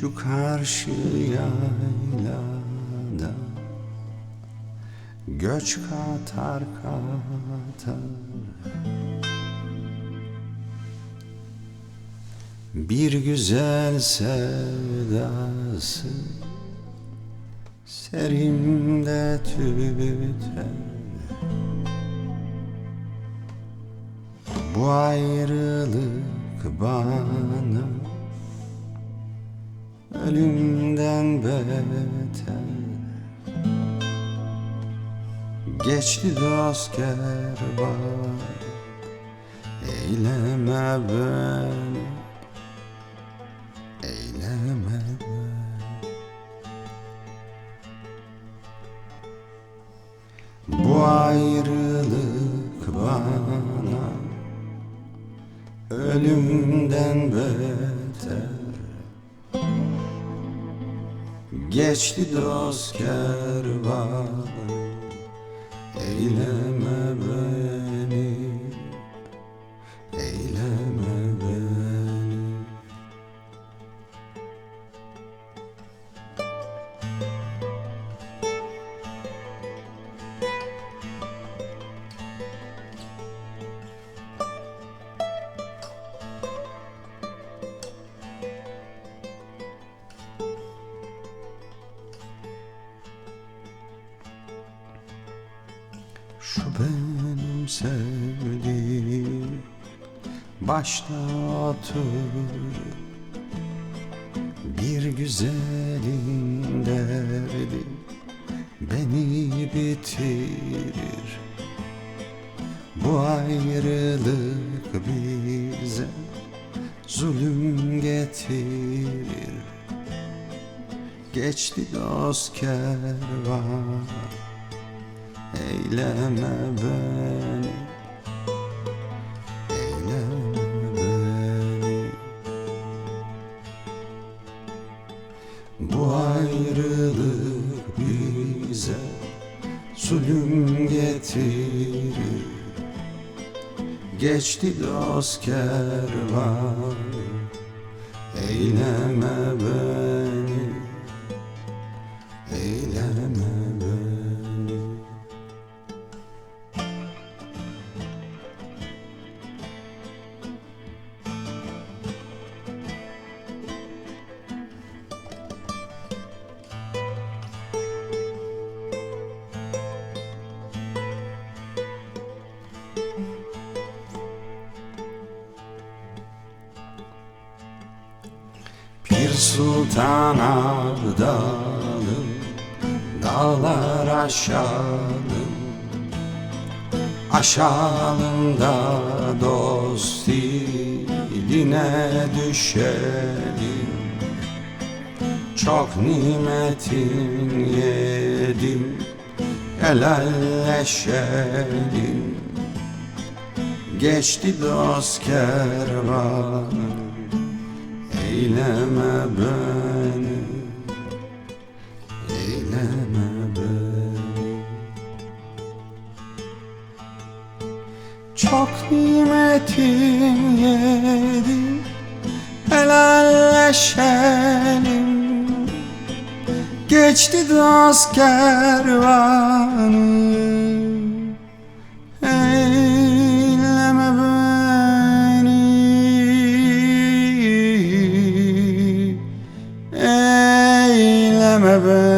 Şu karşı yaylada göç katar katar, bir güzel sevdası serimde tüter. Bu ayrılık bana ölümden beter. Geçti dost kervan, eyleme beni, eyleme beni. Bu ayrılık bana ölümden beter. Geçti dost kervan, eyleme beni, eyleme beni. Şu benim sevdiğim başta otur, bir güzelin derdi beni bitirir. Bu ayrılık bize zulüm getirir. Geçti dost kervan, eyleme beni, eyleme beni. Bu ayrılık bize zulüm getirir. Geçti dost kervan, eyleme beni, eyleme beni. Pir Sultan Abdalım, dağlar aşalım, aşalım da dost diline düşelim. Çok nimetin yedim, helalleşelim. Geçti dost kervan, eyleme beni, eyleme beni. Çok nimetin yedim, helalleşelim. Geçti dost kervanı, eyleme beni, eyleme beni.